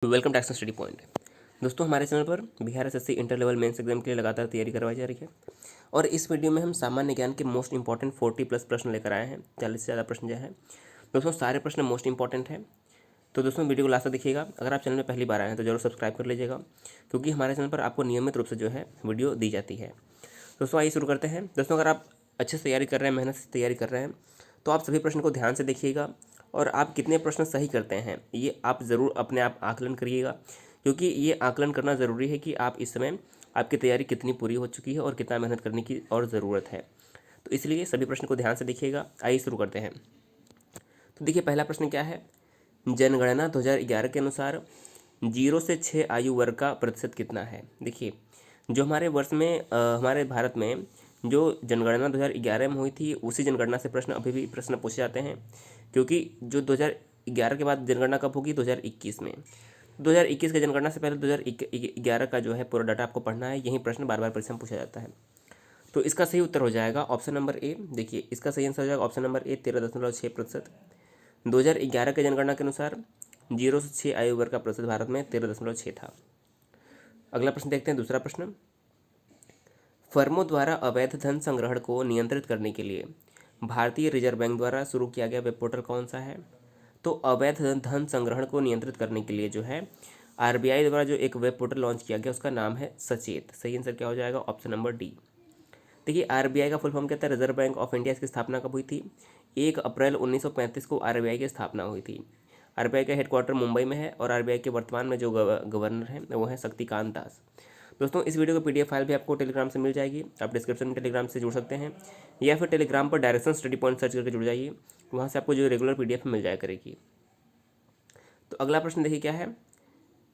Welcome to action study point. दोस्तों, हमारे channel पर Bihar SSC inter level mains exam के लिए लगातार तैयारी करवाई जा रही है और इस वीडियो में हम सामान्य ज्ञान के मोस्ट इंपॉर्टेंट 40+ प्रश्न लेकर आए हैं। 40 से ज़्यादा प्रश्न जो है दोस्तों, सारे प्रश्न मोस्ट इंपॉर्टेंट हैं। तो दोस्तों, वीडियो को लास्ट तक देखिएगा। अगर आप चैनल में पहली बार आए हैं तो जरूर सब्सक्राइब कर लीजिएगा, क्योंकि हमारे चैनल पर आपको नियमित रूप से जो है वीडियो दी जाती है। दोस्तों, आइए शुरू करते हैं। दोस्तों, अगर आप अच्छे से तैयारी कर रहे हैं, मेहनत से तैयारी कर रहे हैं, तो आप सभी प्रश्न को ध्यान से देखिएगा और आप कितने प्रश्न सही करते हैं ये आप ज़रूर अपने आप आकलन करिएगा, क्योंकि ये आकलन करना ज़रूरी है कि आप इस समय आपकी तैयारी कितनी पूरी हो चुकी है और कितना मेहनत करने की और ज़रूरत है। तो इसलिए सभी प्रश्न को ध्यान से देखिएगा। आइए शुरू करते हैं। तो देखिए, पहला प्रश्न क्या है। जनगणना 2011 के अनुसार 0 से 6 आयु वर्ग का प्रतिशत कितना है। देखिए, जो हमारे वर्ष में हमारे भारत में जो जनगणना 2011 में हुई थी, उसी जनगणना से प्रश्न अभी भी प्रश्न पूछे जाते हैं, क्योंकि जो 2011 के बाद जनगणना कब होगी, 2021 में। 2021 की जनगणना से पहले 2011 का जो है पूरा डाटा आपको पढ़ना है। यही प्रश्न बार बार परीक्षा में पूछा जाता है। तो इसका सही उत्तर हो जाएगा ऑप्शन नंबर ए। देखिए, इसका सही आंसर हो जाएगा ऑप्शन नंबर ए, 13.6%। 2011 के जनगणना के अनुसार 0 से 6 आयु वर्ग का प्रतिशत भारत में 13.6 था। अगला प्रश्न देखते हैं, दूसरा प्रश्न। फर्मों द्वारा अवैध धन संग्रहण को नियंत्रित करने के लिए भारतीय रिजर्व बैंक द्वारा शुरू किया गया वेब पोर्टल कौन सा है। तो अवैध धन संग्रहण को नियंत्रित करने के लिए जो है आरबीआई द्वारा जो एक वेब पोर्टल लॉन्च किया गया, उसका नाम है सचेत। सही आंसर क्या हो जाएगा, ऑप्शन नंबर डी। देखिए, आरबीआई का फुल फॉर्म क्या था, रिजर्व बैंक ऑफ इंडिया। इसकी स्थापना कब हुई थी, 1 अप्रैल 1935 को आरबीआई की स्थापना हुई थी। आरबीआई का हेडक्वार्टर मुंबई में है और आरबीआई के वर्तमान में जो गवर्नर हैं वो हैं शक्तिकांत दास। दोस्तों, इस वीडियो को पीडीएफ फाइल भी आपको टेलीग्राम से मिल जाएगी। आप डिस्क्रिप्शन में टेलीग्राम से जुड़ सकते हैं, या फिर टेलीग्राम पर डायरेक्शन स्टडी पॉइंट सर्च करके जुड़ जाइए। वहाँ से आपको जो रेगुलर पीडीएफ मिल जाया करेगी। तो अगला प्रश्न देखिए क्या है।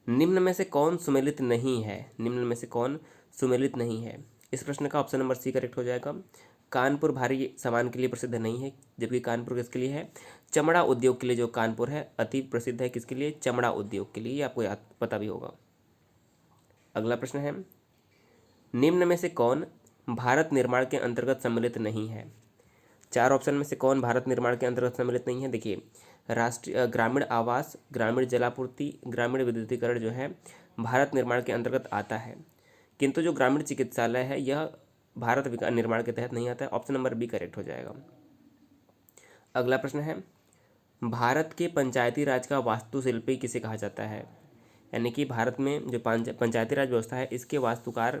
निम्न में से कौन सुमेलित नहीं है। निम्न में से कौन सुमेलित नहीं है। इस प्रश्न का ऑप्शन नंबर सी करेक्ट हो जाएगा। कानपुर भारी सामान के लिए प्रसिद्ध नहीं है, जबकि कानपुर किसके लिए है, चमड़ा उद्योग के लिए। जो कानपुर है अति प्रसिद्ध है किसके लिए, चमड़ा उद्योग के लिए। ये आपको याद पता भी होगा। अगला प्रश्न है, निम्न में से कौन भारत निर्माण के अंतर्गत सम्मिलित नहीं है। चार ऑप्शन में से कौन भारत निर्माण के अंतर्गत सम्मिलित नहीं है। देखिए, राष्ट्रीय ग्रामीण आवास, ग्रामीण जलापूर्ति, ग्रामीण विद्युतीकरण जो है भारत निर्माण के अंतर्गत आता है, किंतु जो ग्रामीण चिकित्सालय है यह भारत निर्माण के तहत नहीं आता है। ऑप्शन नंबर बी करेक्ट हो जाएगा। अगला प्रश्न है, भारत के पंचायती राज का वास्तुशिल्पी किसे कहा जाता है। यानी कि भारत में जो पंचायती राज व्यवस्था है इसके वास्तुकार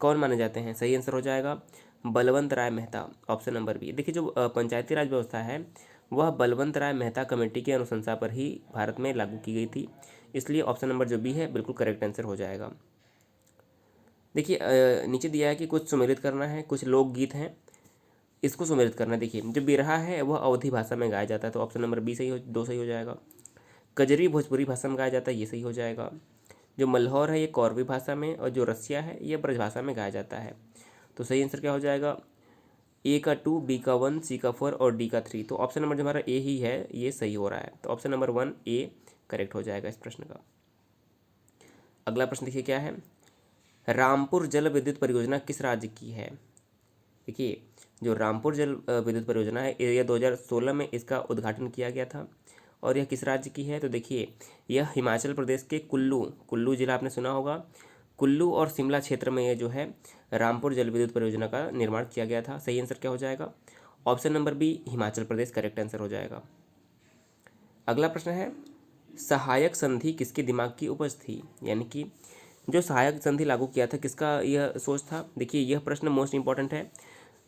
कौन माने जाते हैं। सही आंसर हो जाएगा बलवंत राय मेहता, ऑप्शन नंबर बी। देखिए, जो पंचायती राज व्यवस्था है वह बलवंत राय मेहता कमेटी की अनुशंसा पर ही भारत में लागू की गई थी, इसलिए ऑप्शन नंबर जो बी है बिल्कुल करेक्ट आंसर हो जाएगा। देखिए, नीचे दिया है कि कुछ सुमेलित करना है, कुछ लोकगीत हैं, इसको सुमेलित करना है। देखिए, जो बिरहा है वह अवधी भाषा में गाया जाता है, तो ऑप्शन नंबर बी दो सही हो जाएगा। कजरी भोजपुरी भाषा में गाया जाता है, ये सही हो जाएगा। जो मल्हौर है ये कौरवी भाषा में, और जो रसिया है ये ब्रज भाषा में गाया जाता है। तो सही आंसर क्या हो जाएगा, ए का 2, बी का 1, सी का 4 और डी का 3। तो ऑप्शन नंबर जो हमारा ए ही है ये सही हो रहा है, तो ऑप्शन नंबर 1 ए करेक्ट हो जाएगा इस प्रश्न का। अगला प्रश्न देखिए क्या है, रामपुर जल विद्युत परियोजना किस राज्य की है। देखिए, जो रामपुर जल विद्युत परियोजना है यह 2016 में इसका उद्घाटन किया गया था, और यह किस राज्य की है। तो देखिए, यह हिमाचल प्रदेश के कुल्लू जिला आपने सुना होगा, कुल्लू और शिमला क्षेत्र में ये जो है रामपुर जल विद्युत परियोजना का निर्माण किया गया था। सही आंसर क्या हो जाएगा, option number B Himachal Pradesh correct answer हो जाएगा। अगला प्रश्न है, सहायक संधि किसके दिमाग की उपज थी। यानी कि जो सहायक संधि लागू किया था किसका यह सोच था। देखिए, यह प्रश्न मोस्ट इंपॉर्टेंट है,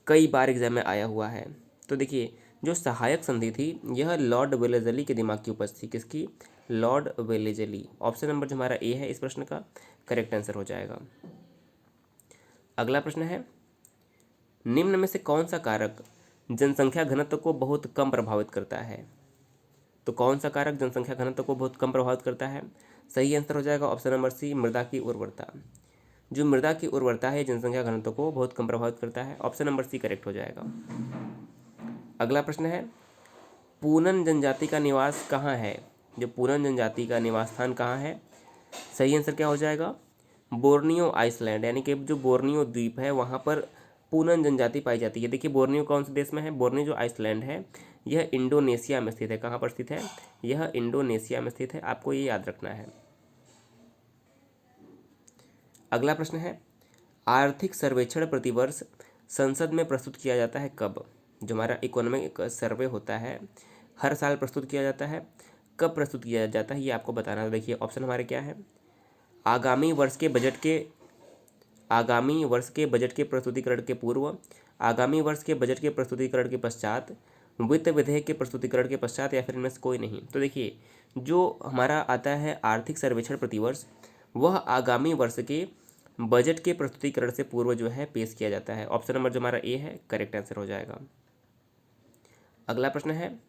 कई बार एग्जाम में आया हुआ है। तो देखिए, जो सहायक संधि थी यह लॉर्ड वेलेजली के दिमाग की उपज थी। किसकी, लॉर्ड वेलेजली। ऑप्शन नंबर जो हमारा ए है इस प्रश्न का करेक्ट आंसर हो जाएगा। अगला प्रश्न है, निम्न में से कौन सा कारक जनसंख्या घनत्व को बहुत कम प्रभावित करता है। तो कौन सा कारक जनसंख्या घनत्व को बहुत कम प्रभावित करता है। सही आंसर हो जाएगा ऑप्शन नंबर सी, मृदा की उर्वरता। जो मृदा की उर्वरता है जनसंख्या घनत्व को बहुत कम प्रभावित करता है। ऑप्शन नंबर सी करेक्ट हो जाएगा। अगला प्रश्न है, पूनन जनजाति का निवास कहाँ है। जो पूनन जनजाति का निवास स्थान कहाँ है। सही आंसर क्या हो जाएगा, बोर्नियो आइसलैंड। यानी कि जो बोर्नियो द्वीप है वहाँ पर पूनन जनजाति पाई जाती है। देखिए, बोर्नियो कौन से देश में है, बोर्नियो जो आइसलैंड है यह इंडोनेशिया में स्थित है। कहाँ पर स्थित है, यह इंडोनेशिया में स्थित है, आपको ये याद रखना है। अगला प्रश्न है, आर्थिक सर्वेक्षण प्रतिवर्ष संसद में प्रस्तुत किया जाता है कब? जो हमारा इकोनॉमिक सर्वे होता है हर साल प्रस्तुत किया जाता है, कब प्रस्तुत किया जाता है ये आपको बताना है। देखिए ऑप्शन हमारे क्या है, आगामी वर्ष के बजट के प्रस्तुतिकरण के पूर्व, आगामी वर्ष के बजट के प्रस्तुतिकरण के पश्चात, वित्त विधेयक के प्रस्तुतिकरण के पश्चात, या फिर इनमें से कोई नहीं। तो देखिए जो हमारा आता है आर्थिक सर्वेक्षण प्रतिवर्ष, वह आगामी वर्ष के बजट के प्रस्तुतिकरण से पूर्व जो है पेश किया जाता है। ऑप्शन नंबर जो हमारा ए है करेक्ट आंसर हो जाएगा। अगला प्रश्न है,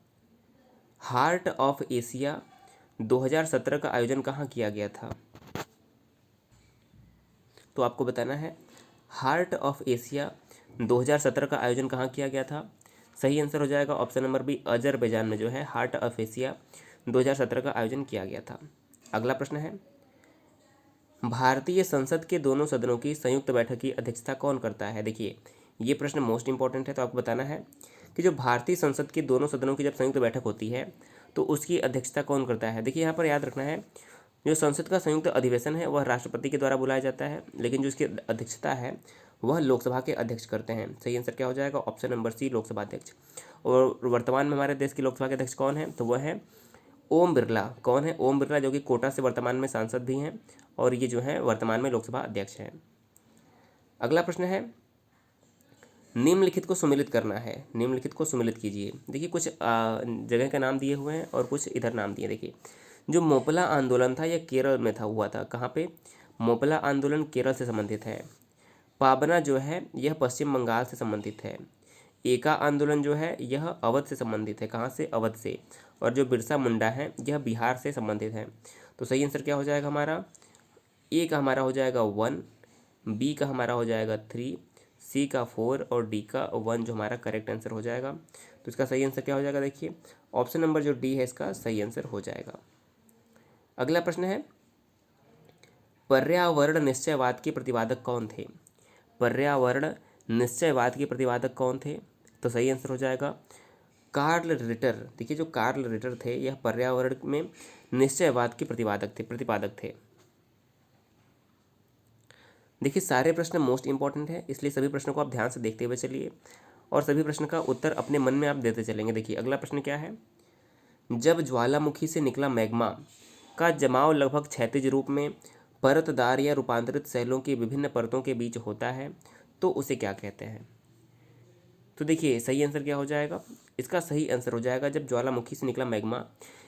हार्ट ऑफ एशिया 2017 का आयोजन कहाँ किया गया था? तो आपको बताना है हार्ट ऑफ एशिया 2017 का आयोजन कहाँ किया गया था। सही आंसर हो जाएगा ऑप्शन नंबर बी, अजरबैजान में जो है हार्ट ऑफ एशिया 2017 का आयोजन किया गया था। अगला प्रश्न है, भारतीय संसद के दोनों सदनों की संयुक्त बैठक की अध्यक्षता कौन करता है? देखिए ये प्रश्न मोस्ट इंपॉर्टेंट है, तो आपको बताना है कि जो भारतीय संसद के दोनों सदनों की जब संयुक्त बैठक होती है तो उसकी अध्यक्षता कौन करता है। देखिए यहाँ पर याद रखना है, जो संसद का संयुक्त अधिवेशन है वह राष्ट्रपति के द्वारा बुलाया जाता है, लेकिन जो इसकी अध्यक्षता है वह लोकसभा के अध्यक्ष करते हैं। सही आंसर क्या हो जाएगा, ऑप्शन नंबर सी, लोकसभा अध्यक्ष। और वर्तमान में हमारे देश के लोकसभा के अध्यक्ष कौन है, तो वह है ओम बिरला। कौन है, ओम बिरला, जो कि कोटा से वर्तमान में सांसद भी हैं और ये जो है वर्तमान में लोकसभा अध्यक्ष हैं। अगला प्रश्न है, निम्नलिखित को सुमेलित करना है, निम्नलिखित को सुमेलित कीजिए। देखिए कुछ जगह का नाम दिए हुए हैं और कुछ इधर नाम दिए। देखिए जो मोपला आंदोलन था यह केरल में था, हुआ था कहाँ पे, मोपला आंदोलन केरल से संबंधित है। पाबना जो है यह पश्चिम बंगाल से संबंधित है। एका आंदोलन जो है यह अवध से संबंधित है, कहाँ से, अवध से। और जो बिरसा मुंडा है यह बिहार से संबंधित है। तो सही आंसर क्या हो जाएगा हमारा, ए का हमारा हो जाएगा 1, बी का हमारा हो जाएगा 3, सी का 4 और डी का 1 जो हमारा करेक्ट आंसर हो जाएगा। तो इसका सही आंसर क्या हो जाएगा, देखिए ऑप्शन नंबर जो डी है इसका सही आंसर हो जाएगा। अगला प्रश्न है, पर्यावरण निश्चयवाद के प्रतिपादक कौन थे? पर्यावरण निश्चयवाद के प्रतिपादक कौन थे? तो सही आंसर हो जाएगा कार्ल रिटर। देखिए जो कार्ल रिटर थे यह पर्यावरण में निश्चयवाद के प्रतिपादक थे। देखिए सारे प्रश्न मोस्ट इंपॉर्टेंट है, इसलिए सभी प्रश्नों को आप ध्यान से देखते हुए चलिए और सभी प्रश्न का उत्तर अपने मन में आप देते चलेंगे। देखिए अगला प्रश्न क्या है, जब ज्वालामुखी से निकला मैग्मा का जमाव लगभग क्षैतिज रूप में परतदार या रूपांतरित सेलों की विभिन्न परतों के बीच होता है तो उसे क्या कहते हैं? तो देखिए सही आंसर क्या हो जाएगा, इसका सही आंसर हो जाएगा जब ज्वालामुखी से निकला मैग्मा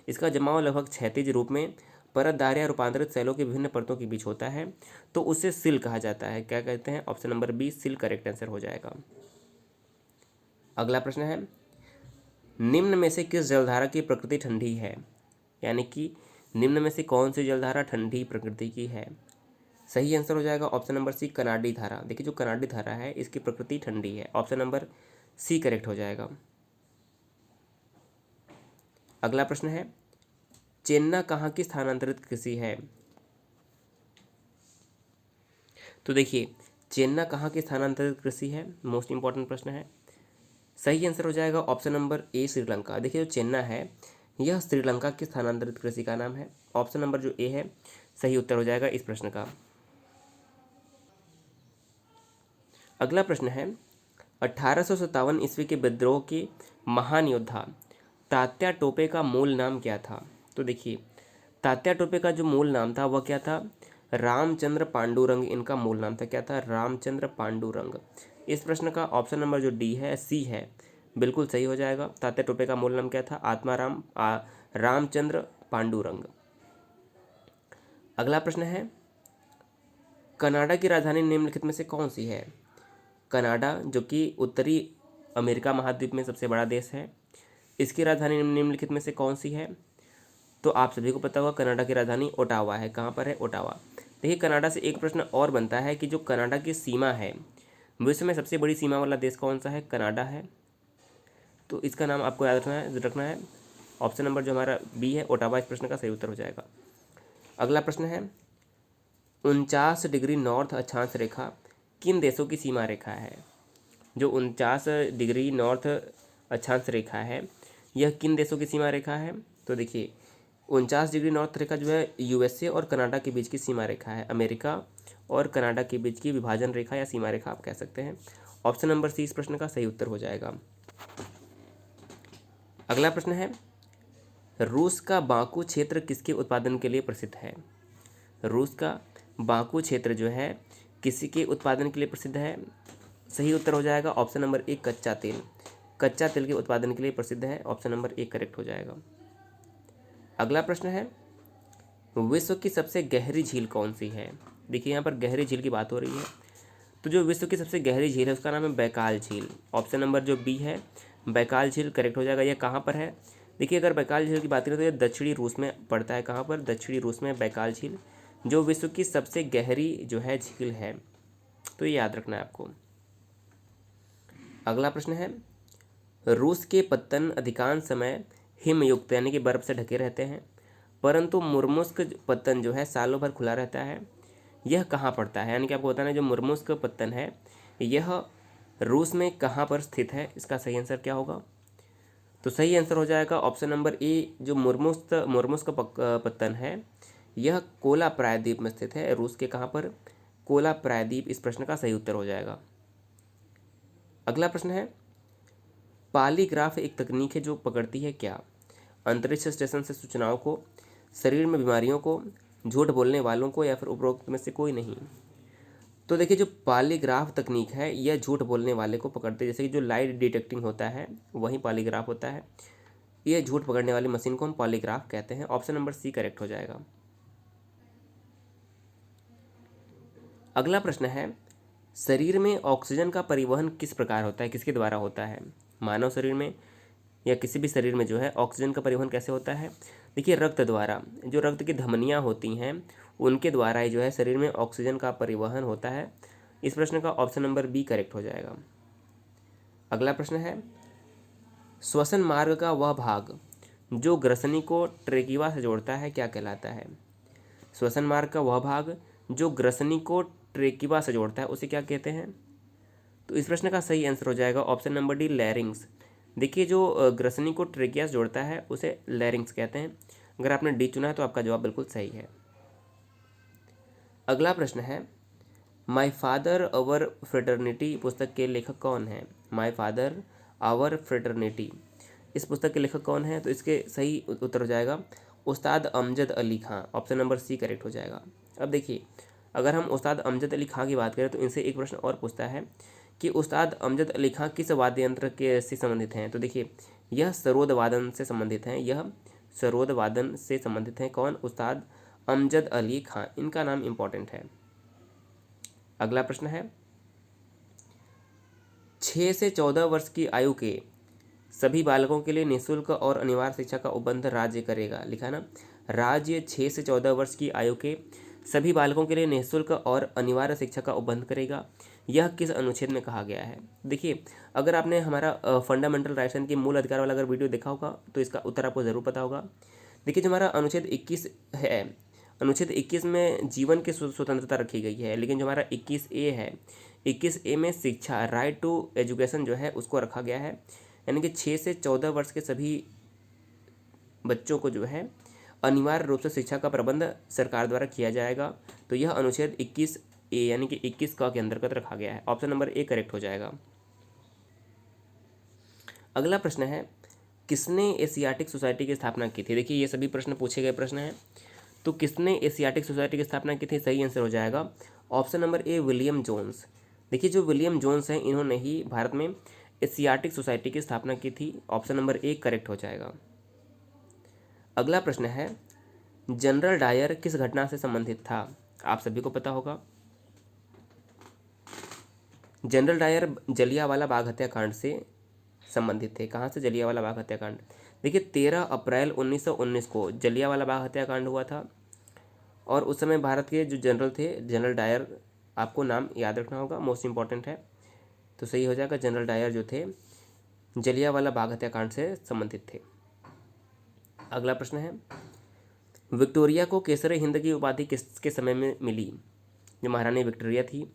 इसका जमाव लगभग क्षैतिज रूप में परतदार या रूपांतरित सेलों की विभिन्न परतों के बीच होता है तो उसे सिल कहा जाता है। क्या कहते हैं, ऑप्शन नंबर बी, सिल करेक्ट आंसर हो जाएगा। अगला प्रश्न है, निम्न में से किस जलधारा की प्रकृति ठंडी है? यानी कि निम्न में से कौन सी जलधारा ठंडी प्रकृति की है? सही आंसर हो जाएगा ऑप्शन नंबर सी, कनाडी धारा। देखिए जो कनाडी धारा है इसकी प्रकृति ठंडी है, ऑप्शन नंबर सी करेक्ट हो जाएगा। अगला प्रश्न है, चेन्नई कहाँ की स्थानांतरित कृषि है? तो देखिए चेन्नई कहाँ की स्थानांतरित कृषि है, मोस्ट इंपॉर्टेंट प्रश्न है। सही आंसर हो जाएगा ऑप्शन नंबर ए, श्रीलंका। देखिए जो चेन्नई है यह श्रीलंका की स्थानांतरित कृषि का नाम है। ऑप्शन नंबर जो ए है सही उत्तर हो जाएगा इस प्रश्न का। अगला प्रश्न है, 1857 ईस्वी के विद्रोह के महान योद्धा तात्या टोपे का मूल नाम क्या था? तो देखिए तात्या टोपे का जो मूल नाम था वह क्या था, रामचंद्र पांडुरंग इनका मूल नाम था। क्या था, रामचंद्र पांडुरंग। इस प्रश्न का ऑप्शन नंबर जो डी है, सी है, बिल्कुल सही हो जाएगा। तात्या टोपे का मूल नाम क्या था, आत्माराम रामचंद्र पांडुरंग। अगला प्रश्न है, कनाडा की राजधानी निम्नलिखित में से कौन सी है? कनाडा जो कि उत्तरी अमेरिका महाद्वीप में सबसे बड़ा देश है, इसकी राजधानी निम्नलिखित में से कौन सी है? तो आप सभी को पता होगा कनाडा की राजधानी ओटावा है। कहाँ पर है, ओटावा। देखिए कनाडा से एक प्रश्न और बनता है कि जो कनाडा की सीमा है विश्व में सबसे बड़ी सीमा वाला देश कौन सा है, कनाडा है। तो इसका नाम आपको याद रखना है। ऑप्शन नंबर जो हमारा बी है, ओटावा, इस प्रश्न का सही उत्तर हो जाएगा। अगला प्रश्न है, 49 डिग्री नॉर्थ अक्षांश रेखा किन देशों की सीमा रेखा है? जो 49 डिग्री नॉर्थ अक्षांश रेखा है यह किन देशों की सीमा रेखा है? तो देखिए 49 डिग्री नॉर्थ रेखा जो है यूएसए और कनाडा के बीच की सीमा रेखा है। अमेरिका और कनाडा के बीच की विभाजन रेखा या सीमा रेखा आप कह सकते हैं। ऑप्शन नंबर सी इस प्रश्न का सही उत्तर हो जाएगा। अगला प्रश्न है, रूस का बाकू क्षेत्र किसके उत्पादन के लिए प्रसिद्ध है? रूस का बाकू क्षेत्र जो है किसी के उत्पादन के लिए प्रसिद्ध है? सही उत्तर हो जाएगा ऑप्शन नंबर ए, कच्चा तेल। कच्चा तेल के उत्पादन के लिए प्रसिद्ध है। ऑप्शन नंबर ए करेक्ट हो जाएगा। अगला प्रश्न है, विश्व की सबसे गहरी झील कौन सी है? देखिए यहाँ पर गहरी झील की बात हो रही है, तो जो विश्व की सबसे गहरी झील है उसका नाम है बैकाल झील। ऑप्शन नंबर जो बी है बैकाल झील करेक्ट हो जाएगा। यह कहाँ पर है? देखिए अगर बैकाल झील की बात करें तो यह दक्षिणी रूस में पड़ता है। कहाँ पर? दक्षिणी रूस में बैकाल झील, जो विश्व की सबसे गहरी जो है झील है, तो ये याद रखना है आपको। अगला प्रश्न है, रूस के पत्तन अधिकांश समय हिमयुक्त यानी कि बर्फ से ढके रहते हैं, परंतु मुर्मुस्क पत्तन जो है सालों भर खुला रहता है। यह कहाँ पड़ता है? यानी कि आपको बताना है जो मुर्मुस्क पत्तन है यह रूस में कहाँ पर स्थित है। इसका सही आंसर क्या होगा? तो सही आंसर हो जाएगा ऑप्शन नंबर ए, जो मुर्मुस्क पत्तन है यह कोला प्रायद्वीप में स्थित है। रूस के कहाँ पर? कोला प्रायद्वीप इस प्रश्न का सही उत्तर हो जाएगा। अगला प्रश्न है, पॉलीग्राफ एक तकनीक है जो पकड़ती है क्या? अंतरिक्ष स्टेशन से सूचनाओं को, शरीर में बीमारियों को, झूठ बोलने वालों को, या फिर उपरोक्त में से कोई नहीं। तो देखिए जो पॉलीग्राफ तकनीक है यह झूठ बोलने वाले को पकड़ते हैं। जैसे कि जो लाइट डिटेक्टिंग होता है वही पॉलीग्राफ होता है। यह झूठ पकड़ने वाली मशीन को हम पॉलीग्राफ कहते हैं। ऑप्शन नंबर सी करेक्ट हो जाएगा। अगला प्रश्न है, शरीर में ऑक्सीजन का परिवहन किस प्रकार होता है, किसके द्वारा होता है? मानव शरीर में या किसी भी शरीर में जो है ऑक्सीजन का परिवहन कैसे होता है? देखिए रक्त द्वारा, जो रक्त की धमनियाँ होती हैं उनके द्वारा ही जो है शरीर में ऑक्सीजन का परिवहन होता है। इस प्रश्न का ऑप्शन नंबर बी करेक्ट हो जाएगा। अगला प्रश्न है, श्वसन मार्ग का वह भाग जो ग्रसनी को ट्रेकिवा से जोड़ता है क्या कहलाता है? श्वसन मार्ग का वह भाग जो ग्रसनी को ट्रेकिवा से जोड़ता है उसे क्या कहते हैं? तो इस प्रश्न का सही आंसर हो जाएगा ऑप्शन नंबर डी, लैरिंग्स। देखिए जो ग्रसनी को ट्रेकिया से जोड़ता है उसे लैरिंग्स कहते हैं। अगर आपने डी चुना है तो आपका जवाब बिल्कुल सही है। अगला प्रश्न है, माय फादर आवर फ्रेटर्निटी पुस्तक के लेखक कौन है? माय फादर आवर फ्रेटर्निटी इस पुस्तक के लेखक कौन है? तो इसके सही उत्तर हो जाएगा उस्ताद अमजद अली खां। ऑप्शन नंबर सी करेक्ट हो जाएगा। अब देखिए अगर हम उस्ताद अमजद अली खां की बात करें तो इनसे एक प्रश्न और पूछता है कि उस्ताद अमजद अली खां किस वाद्य यंत्र के से संबंधित हैं? तो देखिए यह सरोद वादन से संबंधित हैं। यह सरोद वादन से संबंधित हैं। कौन? उस्ताद अमजद अली खां। इनका नाम इंपॉर्टेंट है। अगला प्रश्न है, 6 से 14 वर्ष की आयु के सभी बालकों के लिए निःशुल्क और अनिवार्य शिक्षा का उपबंध राज्य करेगा। लिखा ना, राज्य 6 से 14 वर्ष की आयु के सभी बालकों के लिए निःशुल्क और अनिवार्य शिक्षा का उपबंध करेगा। यह किस अनुच्छेद में कहा गया है? देखिए अगर आपने हमारा फंडामेंटल राइट्स की मूल अधिकार वाला अगर वीडियो देखा होगा तो इसका उत्तर आपको ज़रूर पता होगा। देखिए जो हमारा अनुच्छेद 21 है, अनुच्छेद 21 में जीवन की स्वतंत्रता रखी गई है, लेकिन जो हमारा 21A है, 21A में शिक्षा, राइट टू एजुकेशन जो है उसको रखा गया है। यानी कि 6 से 14 वर्ष के सभी बच्चों को जो है अनिवार्य रूप से शिक्षा का प्रबंध सरकार द्वारा किया जाएगा। तो यह अनुच्छेद 21A यानी कि 21 का के अंतर्गत रखा गया है। ऑप्शन नंबर ए करेक्ट हो जाएगा। अगला प्रश्न है, किसने एशियाटिक सोसाइटी की स्थापना की थी? देखिए ये सभी प्रश्न पूछे गए प्रश्न हैं। तो किसने एशियाटिक सोसाइटी की स्थापना की थी? सही आंसर हो जाएगा option number A, William Jones. देखिए जो विलियम जोन्स हैं इन्होंने ही भारत में एशियाटिक सोसाइटी की स्थापना की थी। ऑप्शन नंबर ए करेक्ट हो जाएगा। अगला प्रश्न है, जनरल डायर किस घटना से संबंधित था? आप सभी को पता होगा। जनरल डायर जलियांवाला बाग हत्याकांड से संबंधित थे। कहाँ से? जलियांवाला बाग हत्याकांड। देखिए 13 अप्रैल 1919 को जलियांवाला बाग हत्याकांड हुआ था और उस समय भारत के जो जनरल थे जनरल डायर, आपको नाम याद रखना होगा, मोस्ट इंपॉर्टेंट है। तो सही हो जाएगा जनरल डायर जो थे जलियांवाला बाग हत्याकांड से संबंधित थे। अगला प्रश्न है, विक्टोरिया को केसर हिंद की उपाधि किसके समय में मिली? जो महारानी विक्टोरिया थी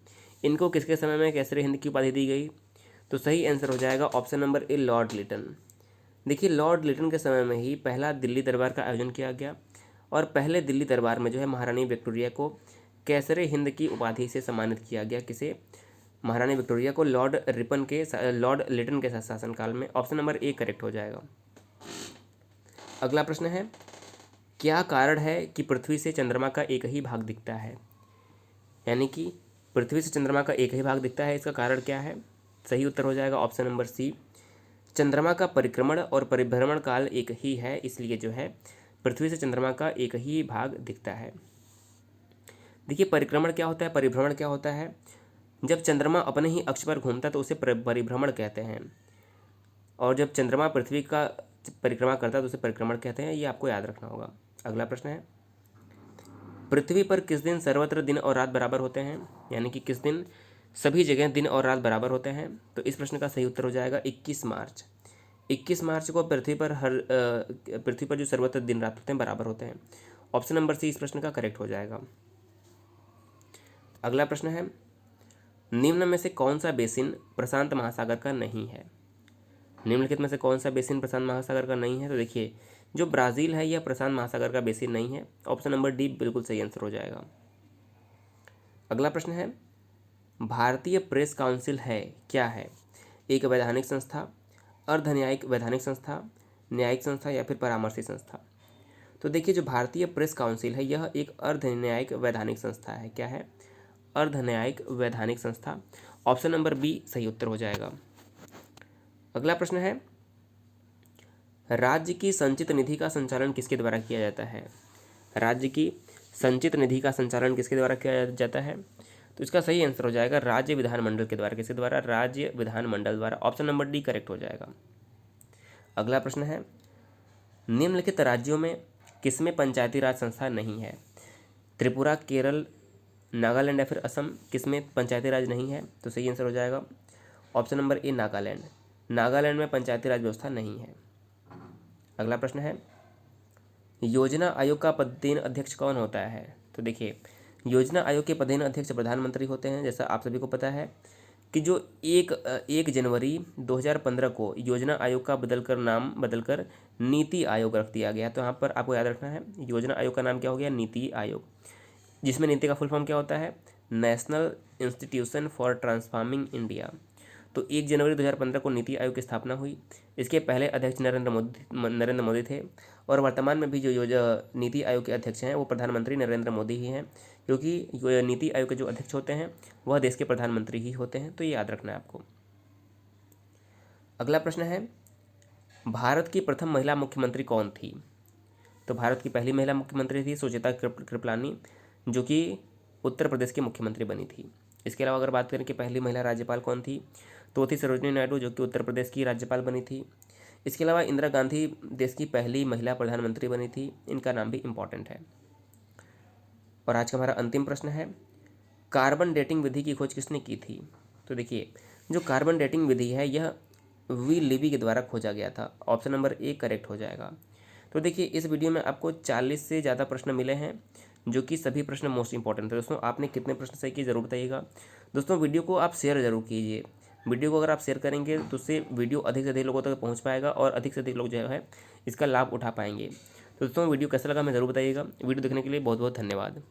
इनको किसके समय में केसर हिंद की उपाधि दी गई? तो सही आंसर हो जाएगा option number A, Lord Lytton. देखिए लॉर्ड लिटन के समय में ही पहला दिल्ली दरबार का आयोजन किया गया और पहले दिल्ली दरबार में जो है महारानी विक्टोरिया को कैसरे हिंद की उपाधि से सम्मानित किया गया। किसे? महारानी विक्टोरिया को लॉर्ड लिटन के शासनकाल में। ऑप्शन नंबर ए करेक्ट हो जाएगा। अगला प्रश्न है, क्या कारण है कि पृथ्वी से चंद्रमा का एक ही भाग दिखता है? यानी कि पृथ्वी से चंद्रमा का एक ही भाग दिखता है, इसका कारण क्या है? सही उत्तर हो जाएगा ऑप्शन नंबर सी, चंद्रमा का परिक्रमण और परिभ्रमण काल एक ही है, इसलिए जो है पृथ्वी से चंद्रमा का एक ही भाग दिखता है। देखिए परिक्रमण क्या होता है, परिभ्रमण क्या होता है? जब चंद्रमा अपने ही अक्ष पर घूमता है तो उसे परिभ्रमण कहते हैं, और जब चंद्रमा पृथ्वी का परिक्रमा करता है तो उसे परिक्रमण कहते हैं। ये आपको याद रखना होगा। अगला प्रश्न है, पृथ्वी पर किस दिन सर्वत्र दिन और रात बराबर होते हैं? यानी कि किस दिन सभी जगह दिन और रात बराबर होते हैं? तो इस प्रश्न का सही उत्तर हो जाएगा 21 मार्च। 21 मार्च को पृथ्वी पर जो सर्वत्र दिन रात होते हैं बराबर होते हैं। ऑप्शन नंबर सी इस प्रश्न का करेक्ट हो जाएगा। अगला प्रश्न है, निम्न में से कौन सा बेसिन प्रशांत महासागर का नहीं है? निम्नलिखित में से कौन सा बेसिन प्रशांत महासागर का नहीं है? तो देखिए जो ब्राज़ील है यह प्रशांत महासागर का बेसिन नहीं है। ऑप्शन नंबर डी बिल्कुल सही आंसर हो जाएगा। अगला प्रश्न है, भारतीय प्रेस काउंसिल है क्या है? एक वैधानिक संस्था, अर्धन्यायिक वैधानिक संस्था, न्यायिक संस्था या फिर परामर्शी संस्था? तो देखिए जो भारतीय प्रेस काउंसिल है यह एक अर्धन्यायिक वैधानिक संस्था है। क्या है? अर्धन्यायिक वैधानिक संस्था। ऑप्शन नंबर बी सही उत्तर हो जाएगा। अगला प्रश्न है, राज्य की संचित निधि का संचालन किसके द्वारा किया जाता है? राज्य की संचित निधि का संचालन किसके द्वारा किया जाता है? तो इसका सही आंसर हो जाएगा राज्य विधानमंडल के द्वारा। किसके द्वारा? राज्य विधानमंडल द्वारा। ऑप्शन नंबर डी करेक्ट हो जाएगा। अगला प्रश्न है, निम्नलिखित राज्यों में किसमें पंचायती राज संस्था नहीं है? त्रिपुरा, केरल, नागालैंड या फिर असम, किसमें पंचायती राज नहीं है? तो सही आंसर हो जाएगा ऑप्शन नंबर ए नागालैंड। नागालैंड में पंचायती राज व्यवस्था नहीं है। अगला प्रश्न है, योजना आयोग का पदेन अध्यक्ष कौन होता है? तो देखिए योजना आयोग के पदेन अध्यक्ष प्रधानमंत्री होते हैं। जैसा आप सभी को पता है कि जो 1 जनवरी 2015 को योजना आयोग का नाम बदलकर नीति आयोग रख दिया गया। तो यहाँ पर आपको याद रखना है योजना आयोग का नाम क्या हो गया? नीति आयोग, जिसमें नीति का फुल फॉर्म क्या होता है? National institution for transforming India. तो 1 जनवरी 2015 को नीति आयोग की स्थापना हुई। इसके पहले अध्यक्ष नरेंद्र मोदी थे, और वर्तमान में भी जो नीति आयोग के अध्यक्ष हैं वो प्रधानमंत्री नरेंद्र मोदी ही हैं, क्योंकि नीति आयोग के जो अध्यक्ष होते हैं वह देश के प्रधानमंत्री ही होते हैं। तो ये याद रखना है आपको। अगला प्रश्न है, भारत की प्रथम महिला मुख्यमंत्री कौन थी? तो भारत की पहली महिला मुख्यमंत्री थी सुचेता कृपलानी, जो कि उत्तर प्रदेश की मुख्यमंत्री बनी थी। इसके अलावा अगर बात करें कि पहली महिला राज्यपाल कौन थी, तो वो थी सरोजिनी नायडू, जो कि उत्तर प्रदेश की राज्यपाल बनी थी। इसके अलावा इंदिरा गांधी देश की पहली महिला प्रधानमंत्री बनी थी। इनका नाम भी इम्पॉर्टेंट है। और आज का हमारा अंतिम प्रश्न है, कार्बन डेटिंग विधि की खोज किसने की थी? तो देखिए जो कार्बन डेटिंग विधि है यह वी लिबी के द्वारा खोजा गया था। ऑप्शन नंबर ए करेक्ट हो जाएगा। तो देखिए इस वीडियो में आपको 40 से ज़्यादा प्रश्न मिले हैं, जो कि सभी प्रश्न मोस्ट इंपॉर्टेंट थे। दोस्तों आपने कितने प्रश्न सही किए ज़रूर बताइएगा। दोस्तों वीडियो को आप शेयर ज़रूर कीजिए। वीडियो को अगर आप शेयर करेंगे तो उससे वीडियो अधिक से अधिक लोगों तक पहुंच पाएगा और अधिक से अधिक लोग जो है इसका लाभ उठा पाएंगे। तो दोस्तों वीडियो कैसा लगा हमें ज़रूर बताइएगा। वीडियो देखने के लिए बहुत बहुत धन्यवाद।